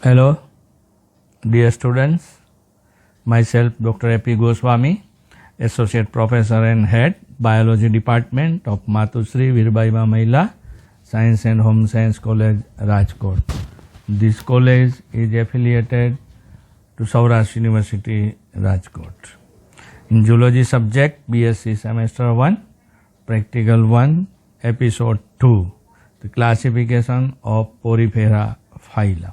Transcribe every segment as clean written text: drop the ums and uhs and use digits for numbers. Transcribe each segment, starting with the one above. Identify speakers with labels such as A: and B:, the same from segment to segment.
A: Hello, dear students. Myself, Dr. A.P. Goswami, Associate Professor and Head, Biology Department of Matusri Virbai Mahila Science and Home Science College, Rajkot. This college is affiliated to Saurashtra University, Rajkot. In Zoology subject, BSc Semester 1, Practical 1, Episode 2, the classification of Porifera phylum.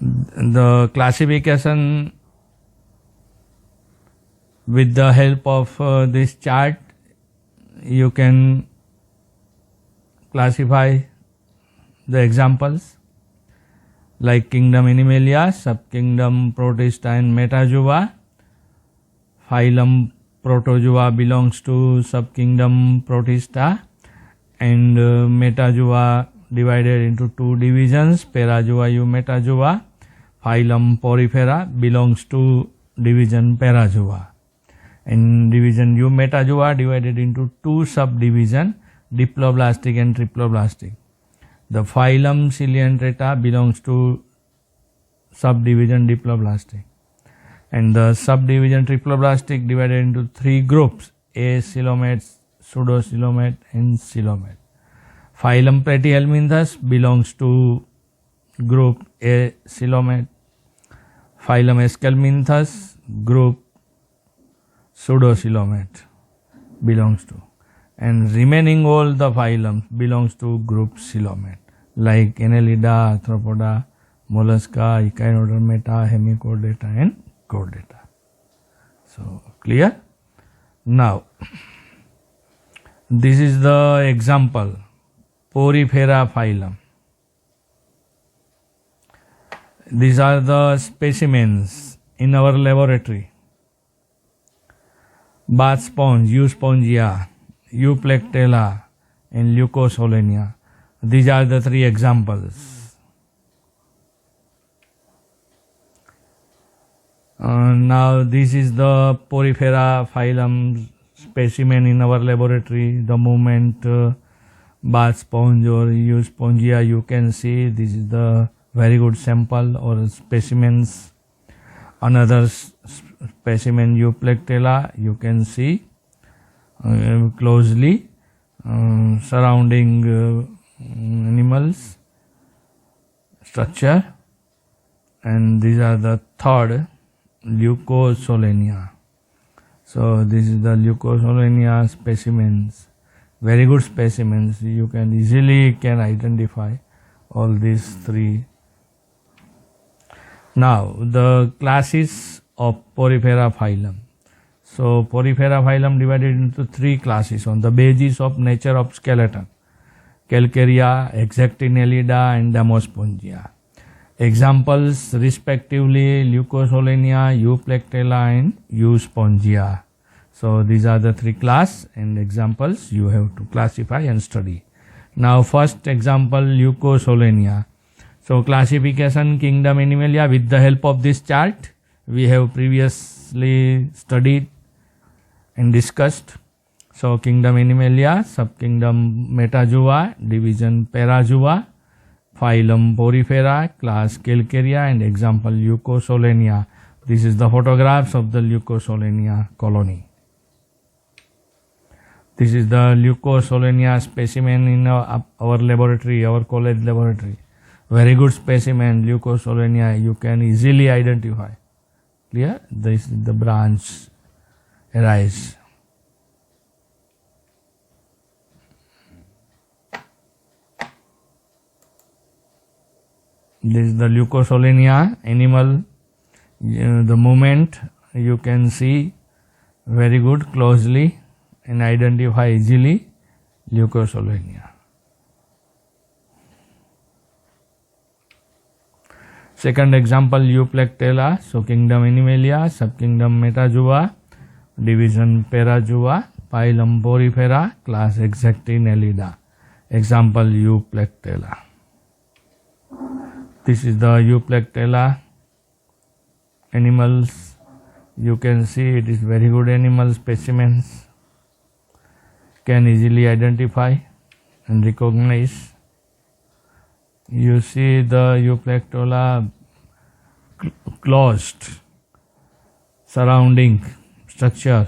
A: The classification with the help of this chart, you can classify the examples like kingdom Animalia, subkingdom Protista and Metazoa. Phylum Protozoa belongs to subkingdom Protista, and Metazoa divided into two divisions, Parazoa, Eumetazoa. Phylum Porifera belongs to division Parazoa, and division Eumetazoa divided into two subdivisions, Diploblastic and Triploblastic. The phylum Coelenterata belongs to subdivision Diploblastic, and the subdivision Triploblastic divided into three groups, Acoelomate, Pseudocoelomate and Coelomate. Phylum Platyhelminthes belongs to group Acoelomate. Phylum Aschelminthes group Pseudocoelomate belongs to, and remaining all the phylums belongs to group Coelomate like Annelida, Arthropoda, Mollusca, Echinodermata, Hemichordata and Chordata. So clear? Now this is the example, Porifera phylum. These are the specimens in our laboratory. Bath sponge, Euspongia, Euplectella and Leucosolenia. These are the three examples. Now this is the Porifera phylum specimen in our laboratory. The moment bath sponge or Euspongia, you can see this is the very good sample or specimens. Another specimen Euplectella, you can see closely surrounding animals structure, and these are the third, Leucosolenia. So this is the Leucosolenia specimens, very good specimens. You can easily identify all these three. Now the classes of Porifera phylum. So Porifera phylum divided into three classes on the basis of nature of skeleton: Calcarea, Exactinellida and Demospongia. Examples respectively Leucosolenia, Euplectella and Euspongia. So these are the three class and examples you have to classify and study. Now first example, Leucosolenia. So classification kingdom Animalia with the help of this chart we have previously studied and discussed. So kingdom Animalia, subkingdom Metazoa, division Parazoa, phylum Porifera, class Calcarea and example Leucosolenia. This is the photographs of the Leucosolenia colony. This is the Leucosolenia specimen in our laboratory, our college laboratory. Very good specimen, Leucosolenia, you can easily identify. Clear? This is the branch arise. This is the Leucosolenia animal. The movement you can see very good closely and identify easily Leucosolenia. Second example, Euplectella. So kingdom Animalia, subkingdom Metazoa, division Parazoa, phylum Porifera, class Exactinellida. Example Euplectella. This is the Euplectella animals. You can see it is very good animal specimens. Can easily identify and recognize. you see the euplectola closed surrounding structure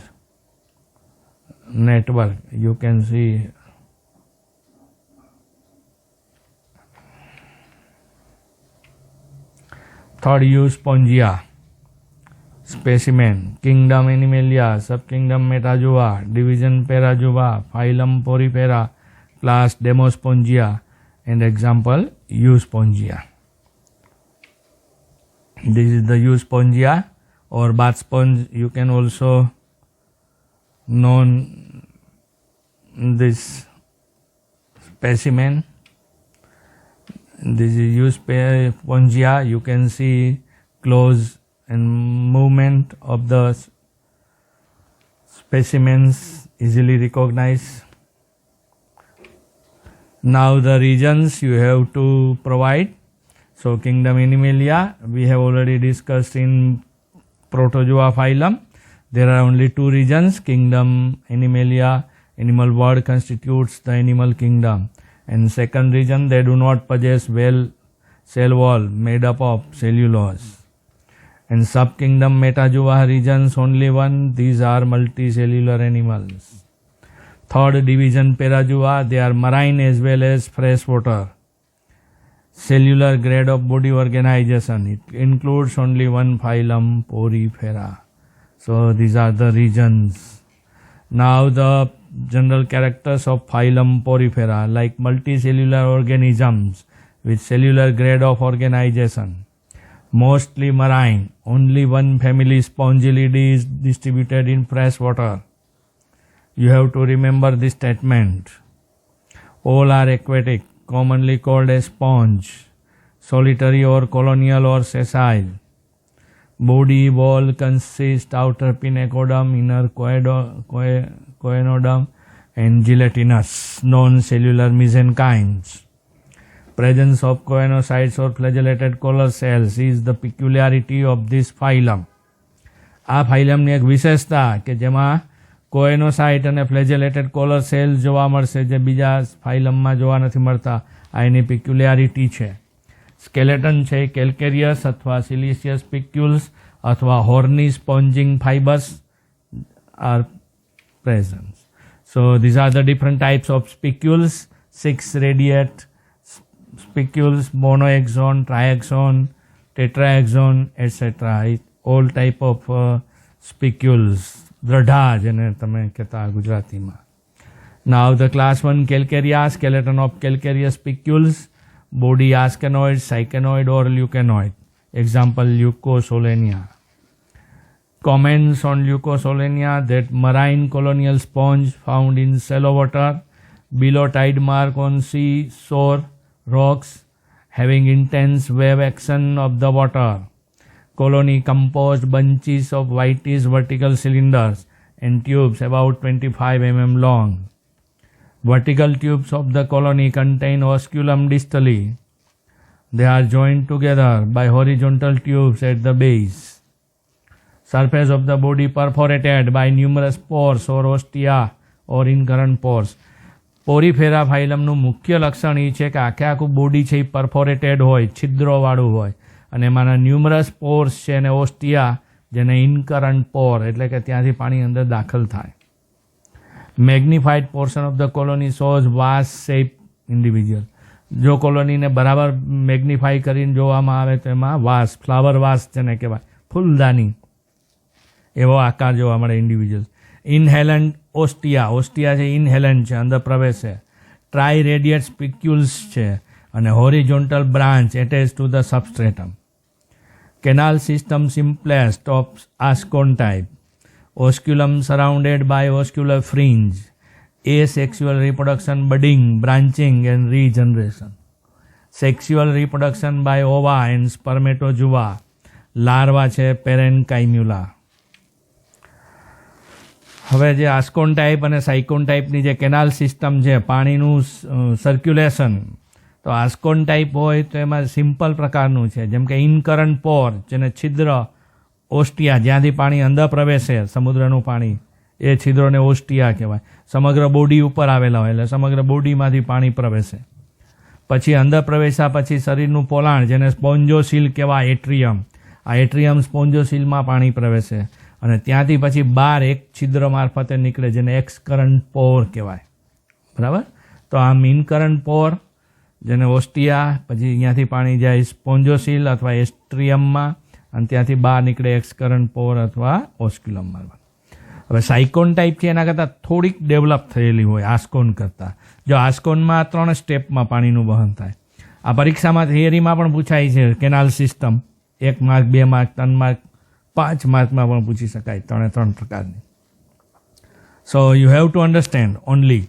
A: network. You can see third Euspongia specimen, kingdom Animalia, subkingdom Metazoa, division Parazoa, phylum Porifera, class Demospongia, and example Euspongia. This is the Euspongia or bath sponge. You can also known this specimen. This is Euspongia. You can see close and movement of the specimens easily recognized. Now the regions you have to provide. So kingdom Animalia we have already discussed in Protozoa phylum. There are only two regions. Kingdom Animalia, animal world constitutes the animal kingdom. And second region, they do not possess well cell wall made up of cellulose. And subkingdom Metazoa regions, only one. These are multicellular animals. Third division Parazoa, they are marine as well as freshwater. Cellular grade of body organization. It includes only one phylum, Porifera. So these are the regions. Now the general characters of phylum Porifera, like multicellular organisms with cellular grade of organization. Mostly marine. Only one family Spongilidae is distributed in fresh water. You have to remember this statement. All are aquatic, commonly called a sponge, solitary or colonial or sessile. Body wall consists outer pinnacoderm, inner coenodum, and gelatinous non-cellular mesenchymes. Presence of coenocytes or flagellated collar cells is the peculiarity of this phylum. આ ફાઇલમની એક વિશેષતા કે જેમાં કોએનોસાઇટ અને ફ્લેજેલેટેડ caller cells જોવા મળશે જે બીજા ફાઇલમમાં જોવા નથી મળતા. આ એની peculiarity છે. સ્કેલેટન છે કેલ્કેરિયસ અથવા સિલિસિયસ સ્પિક્યુલ્સ અથવા horny spongin fibres are present. So these are the different types of spicules. 6 radiate spicules, monoaxon, triaxon, tetraxon, etc. All type of spicules. દ્રઢા જેને તમે કહેતા ગુજરાતીમાં. Now the class 1 Calcaria, skeleton of calcareous spicules, body ascenoid, cycanoid or leucanoid. Example Leucosolenia. Comments on Leucosolenia, that marine colonial sponge found in shallow water below tide mark on sea shore rocks, having intense wave action of the water. Colony composed bunches of whitish vertical cylinders and tubes about 25 mm long. Vertical tubes of the colony contain osculum distally. They are joined together by horizontal tubes at the base. Surface of the body perforated by numerous pores or ostia or incurrent pores. પોરીફેરા ફાઇલમનું મુખ્ય લક્ષણ એ છે કે આખે આખું body છે એ પરફોરેટેડ હોય, છિદ્રોવાળું હોય અને એમાંના ન્યુમરસ પોર્સ છે અને ઓસ્ટિયા જેને ઇનકરન્ટ પોર એટલે કે ત્યાંથી પાણી અંદર દાખલ થાય. Magnified portion of the colony shows vase shape individual. જો કોલોનીને બરાબર મેગ્નિફાઈ કરીને જોવામાં આવે તો એમાં વાસ, ફ્લાવર વાસ જેને કહેવાય, ફૂલદાની એવો આકાર જોવા મળે ઇન્ડિવિજ્યુઅલ. ઇનહેલન્ટ ઓસ્ટિયા, ઓસ્ટિયા છે ઇનહેલન્ટ છે, અંદર પ્રવેશે. ટ્રાય રેડિયેટ સ્પિક્યુલ્સ છે અને horizontal branch attach to the substratum. Canal system simplest of ascon type. Osculum surrounded by oscular fringe. asexual reproduction, budding, branching and regeneration. Sexual reproduction by ova and spermatozoa. Larva છે પેરેન્કાઇમ્યુલા. હવે જે આસ્કોન type અને Sycon ટાઈપની જે canal system છે, પાણીનું circulation, તો આસ્કોન type હોય તો એમાં સિમ્પલ પ્રકારનું છે, જેમ કે ઇનકરન્ટ પોર જેને છિદ્ર ઓસ્ટિયા જ્યાંથી પાણી અંદર પ્રવેશે સમુદ્રનું પાણી એ છિદ્રોને ઓસ્ટિયા કહેવાય. સમગ્ર બોડી ઉપર આવેલા હોય એટલે સમગ્ર બોડીમાંથી પાણી પ્રવેશે. પછી અંદર પ્રવેશ્યા પછી શરીરનું પોલાણ, જેને સ્પોન્જોસીલ કહેવાય, એટ્રિયમ, આ એટ્રિયમ સ્પોન્જોસીલમાં પાણી પ્રવેશે અને ત્યાંથી પછી બહાર એક છિદ્ર મારફતે નીકળે, જેને એક્સકરન્ટ પોર કહેવાય. બરાબર. તો આ ઇનકરન્ટ પોર, જેને ઓસ્ટિયા, પછી અહીંયાથી પાણી જાય સ્પોન્જોસીલ અથવા એસ્ટ્રિયમમાં અને ત્યાંથી બહાર નીકળે એક્સકરન્ટ પોર અથવા ઓસ્ક્યુલમ મારફત. હવે સાયકોન ટાઈપ છે એના કરતાં થોડીક ડેવલપ થયેલી હોય આસ્કોન કરતાં. જો આસ્કોનમાં 3 સ્ટેપમાં પાણીનું વહન થાય. આ પરીક્ષામાં થિયરીમાં પણ પૂછાય છે. Canal system 1 mark, 2 mark, 3 mark, 5 માર્કમાં પણ પૂછી શકાય, 3 પ્રકારની. So you have to understand only.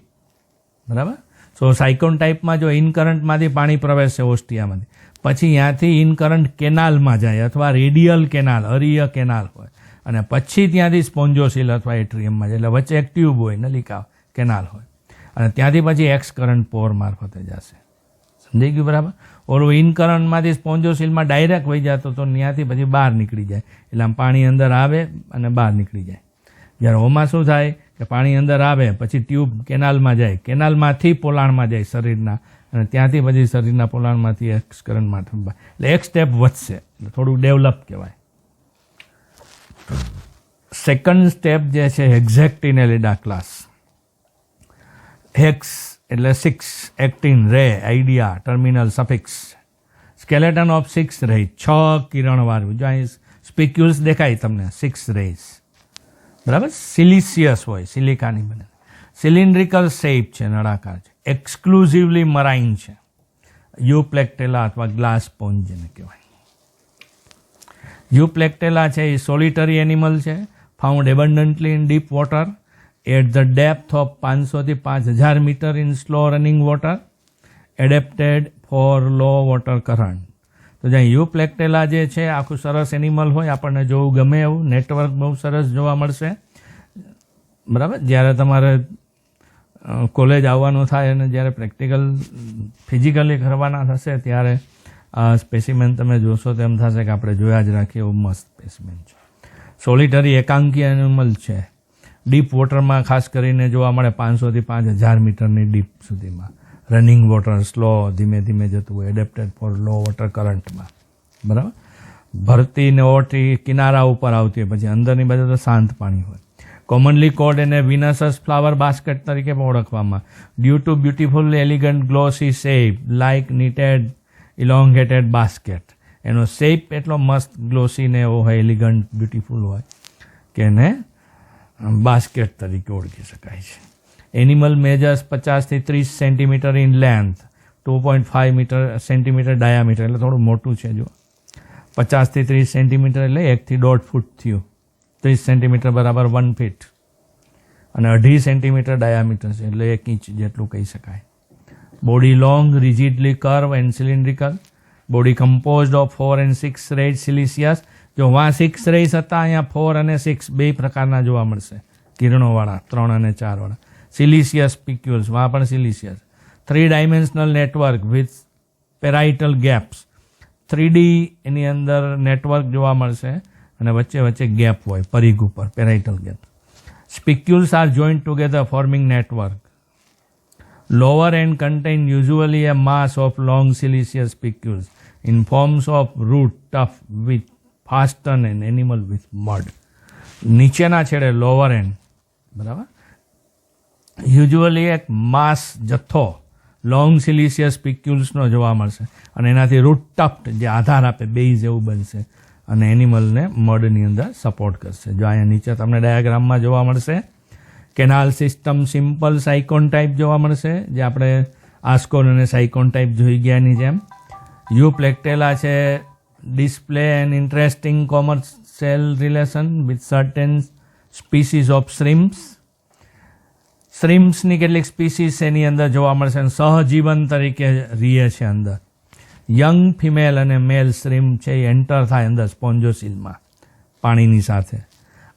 A: બરાબર. સો સાયકોન ટાઈપમાં જો ઇનકરન્ટમાંથી પાણી પ્રવેશે ઓસ્ટિયામાંથી, પછી ત્યાંથી ઇનકરન્ટ કેનાલમાં જાય અથવા રેડિયલ કેનાલ, અરીય કેનાલ હોય, અને પછી ત્યાંથી સ્પોન્જોસીલ અથવા એટ્રિયમમાં જાય, એટલે વચ્ચે એક ટ્યુબ હોય, નલિકા કેનાલ હોય, અને ત્યાંથી પછી એક્સકરન્ટ પોર મારફતે જશે. સમજાઈ ગયું? બરાબર. ઓલું ઇનકરન્ટમાંથી સ્પોન્જોસીલમાં ડાયરેક્ટ વહી જતો તો ત્યાંથી પછી બહાર નીકળી જાય, એટલે આમ પાણી અંદર આવે અને બહાર નીકળી જાય. જ્યારે ઓમાં શું થાય કે પાણી અંદર આવે પછી ટ્યુબ કેનાલમાં જાય, કેનાલમાંથી પોલાણમાં જાય શરીરના, અને ત્યાંથી પછી શરીરના પોલાણમાંથી એક્સકરન્ટમાં, એટલે એક સ્ટેપ વધશે, એટલે થોડું ડેવલપ કહેવાય. સેકન્ડ સ્ટેપ જે છે હેક્ઝેક્ટિનેલિડા ક્લાસ. હેક્સ એટલે 6, એક્ટિન, રે, idea, terminal, suffix. Skeleton of 6 ray, 6 કિરણવાળું. જો અહીં સ્પિક્યુલ્સ દેખાય તમને, 6 રેઝ. બરાબર. સિલિસિયસ હોય, સિલિકાની બને. સિલિન્ડ્રિકલ શેપ છે, નળાકાર છે. એક્સક્લુઝિવલી મરાઇન છે. યુપ્લેક્ટેલા અથવા ગ્લાસ સ્પોન્જ જેને કહેવાય. યુપ્લેક્ટેલા છે એ સોલિટરી એનિમલ છે, found abundantly in deep water at the depth of 500 થી 5000 metre in slow running water, adapted for low water current. તો જ્યાં યુપ્લેક્ટેલા જે છે આખું સરસ એનિમલ હોય, આપણને જોવું ગમે એવું, નેટવર્ક બહુ સરસ જોવા મળશે. બરાબર. જ્યારે તમારે કોલેજ આવવાનું થાય અને જ્યારે પ્રેક્ટિકલ ફિઝિકલી કરવાના થશે ત્યારે આ સ્પેસિમેન તમે જોશો તો એમ થશે કે આપણે જોયા જ રાખીએ એવું મસ્ત સ્પેસિમેન છે. સોલિટરી એકાંકી એનિમલ છે. ડીપ વોટરમાં ખાસ કરીને જોવા મળે, 500 થી 5000 મીટરની ડીપ સુધીમાં. રનિંગ વોટર, સ્લો, ધીમે ધીમે જતું હોય, એડેપ્ટેડ ફોર લો વોટર કરંટમાં. બરાબર. ભરતી ને ઓટી કિનારા ઉપર આવતી હોય, પછી અંદરની બાજુ તો શાંત પાણી હોય. કોમનલી કોલ્ડ એને વિનસસ ફ્લાવર બાસ્કેટ તરીકે પણ ઓળખવામાં, due to beautiful elegant glossy shape like knitted elongated basket. એનો શેપ એટલો મસ્ત ગ્લોસી ને એવો હોય, એલિગન્ટ, બ્યુટિફુલ હોય કે એને બાસ્કેટ તરીકે ઓળખી શકાય છે. એનિમલ મેજર્સ 50 થી 30 centimetre in length, 2.5 centimetre diameter, એટલે થોડું મોટું છે. જો 50 થી 30 સેન્ટીમીટર એટલે 1 થી 1.5 ફૂટ થયું. 30 સેન્ટીમીટર બરાબર 1 ફીટ, અને 2.5 સેન્ટીમીટર ડાયામીટર છે, એટલે 1 ઇંચ જેટલું કહી શકાય. Body long, rigidly curve and cylindrical. Body composed of 4 and 6 rayed siliceous. જો વાં 6 રેસ હતા, અહીંયા 4 અને 6 બે પ્રકારના જોવા મળશે, કિરણોવાળા, 3 અને 4 વાળા. સિલિસિયસ સ્પિક્યુલ્સ, વાં પણ siliceous. 3 dimensional network with parietal gaps. 3D એની અંદર નેટવર્ક જોવા મળશે અને વચ્ચે વચ્ચે ગેપ હોય, પરિઘ ઉપર, parietal gap. Spicules are joint together forming network. Lower end contain usually a mass of long siliceous spicules in forms of root tuft with fasten an animal with mud. નીચેના છેડે લોઅર એન્ડ, બરાબર, usually એક માસ જથ્થો long સિલિસિયસ સ્પિક્યુલ્સનો જોવા મળશે, અને એનાથી route ટફ્ટ જે આધાર આપે, બેઝ એવું બનશે, અને એનિમલને મડની અંદર સપોર્ટ કરશે. જો અહીંયા નીચે તમને ડાયાગ્રામમાં જોવા મળશે. Canal system simple Sycon type જોવા મળશે, જે આપણે આસ્કોન અને સાયકોન ટાઈપ જોઈ ગયાની જેમ. યુપ્લેક્ટેલા છે display an interesting commercial relation with certain species of shrimps. શ્રિમ્પ્સની કેટલીક સ્પીસીસ એની અંદર જોવા મળશે અને સહજીવન તરીકે રીએ છે અંદર. યંગ ફિમેલ અને મેલ શ્રિમ્પ છે એ એન્ટર થાય અંદર સ્પોન્જોસીલમાં પાણીની સાથે.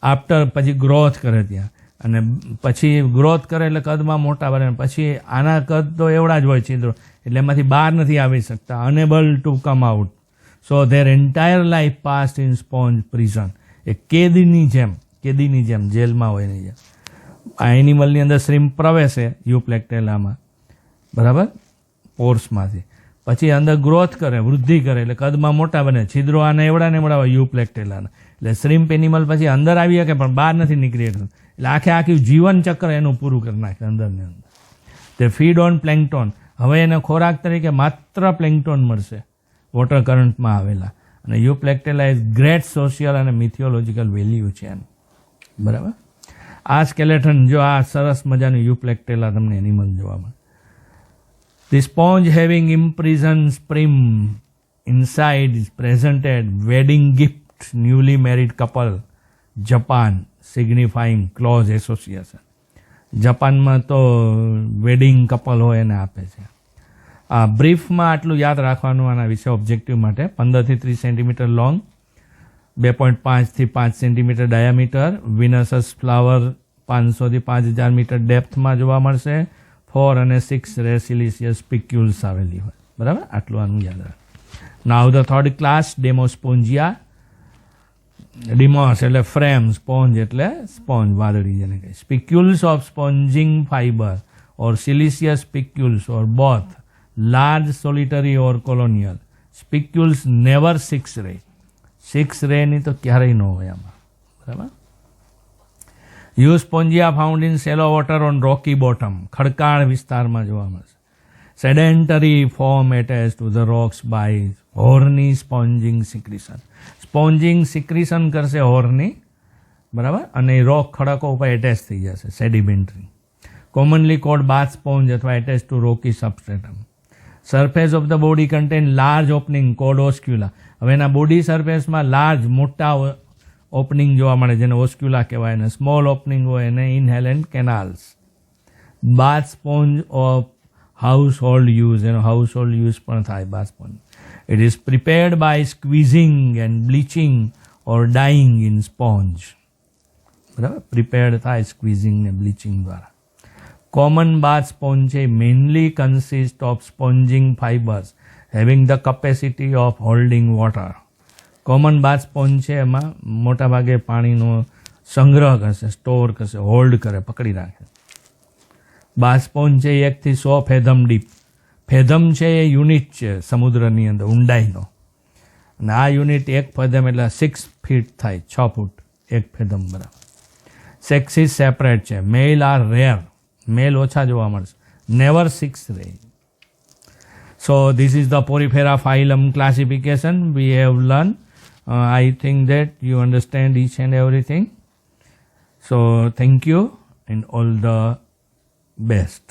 A: આફ્ટર પછી ગ્રોથ કરે ત્યાં, અને પછી ગ્રોથ કરે એટલે કદમાં મોટા બને. પછી આના કદ તો એવડા જ હોય છિદ્રો, એટલે એમાંથી બહાર નથી આવી શકતા, unable to come out. So their entire life passed in sponge prison. એ કેદીની જેમ જેલમાં હોય એની જેમ આ એનિમલની અંદર શ્રિમ્પ પ્રવેશે યુપ્લેક્ટેલામાં, બરાબર, પોર્સમાંથી, પછી અંદર ગ્રોથ કરે, વૃદ્ધિ કરે, એટલે કદમાં મોટા બને, છિદ્રો આને એવડા ને એવડા હોય યુપ્લેક્ટેલાના, એટલે શ્રીમ્પ એનિમલ પછી અંદર આવી શકે પણ બહાર નથી નીકળી શકતું, એટલે આખું જીવન ચક્ર એનું પૂરું કરી નાખે અંદરની અંદર. તે ફીડ ઓન પ્લેન્કટોન, હવે એને ખોરાક તરીકે માત્ર પ્લેન્કટોન મળશે વોટર કરંટમાં આવેલા, અને યુપ્લેક્ટેલા ઇઝ ગ્રેટ સોશિયલ અને મિથિયોલોજીકલ વેલ્યુ છે એનું. બરાબર. આ સ્કેલેટન જો આ સરસ મજાનું યુપ્લેક્ટેલા તમને એનિમલ જોવા મળે. The sponge having imprisoned sperm inside is presented wedding gift newly married couple, Japan, signifying close association. જાપાનમાં તો વેડિંગ કપલ હોય એને આપે છે. આ બ્રીફમાં આટલું યાદ રાખવાનું આના વિશે ઓબ્જેક્ટિવ માટે. 15 થી 30 સેન્ટીમીટર લોંગ, 2.5 થી 5 સેન્ટીમીટર ડાયામીટર, વિનસસ ફ્લાવર 500 થી 5000 મીટર ડેપ્થમાં જોવા મળશે. 4 અને 6 રે સિલિસિયસ સ્પિક્યુલ્સ આવેલી હોય. બરાબર, આટલું આનું યાદ રાખ. Now the third class demospongiae. Demos એટલે ફ્રેમ, સ્પોન્જ એટલે સ્પોન્જ વાદળી જેને કહે. Spicules of spongin fibre or siliceous spicules or both large solitary or colonial. Spicules never 6 ray. 6 રેની તો ક્યારેય ન હોય આમાં. બરાબર. Euspongia found in shallow water on rocky bottom, ખડકાળ વિસ્તારમાં જોવા મળશે. Sedentary form attach to the rocks by horny spongin secretion. Spongin secretion કરશે હોર્ની, બરાબર, અને રોક ખડકો ઉપર એટેચ થઈ જશે, sedimentary. Commonly called bath sponge અથવા attach to rocky substratum. Surface of the body contain large opening called oscula. હવે એના બોડી સરફેસમાં લાર્જ મોટા ઓપનિંગ જોવા મળે જેને ઓસ્ક્યુલા કહેવાય, અને સ્મોલ ઓપનિંગ હોય એને inhalant canals. Bath sponge of household use, એનો હાઉસ હોલ્ડ યુઝ પણ થાય bath sponge. It is prepared by squeezing and bleaching or dyeing in sponge. બરાબર, પ્રિપેર્ડ થાય સ્ક્વીઝિંગ ને બ્લીચિંગ દ્વારા. કોમન બાથ સ્પોન્જ છે mainly consist of spongin fibres having the capacity of holding water. Common bath sponge છે એમાં મોટાભાગે પાણીનો સંગ્રહ કરશે, સ્ટોર કરશે, હોલ્ડ કરે, પકડી રાખે. બાથ સ્પોન્જ છે 1 થી 100 ફેધમ ડીપ. ફેધમ છે એ યુનિટ છે સમુદ્રની અંદર ઊંડાઈનો, અને આ યુનિટ 1 ફેધમ એટલે 6 ફીટ થાય, 6 ફૂટ 1 ફેધમ. બરાબર. સેક્સીસ સેપરેટ છે. મેલ આર રેર, મેલ ઓછા જોવા મળશે, નેવર 6 રે. So this is the Porifera phylum classification we have learned. I think that you understand each and everything. So thank you and all the best.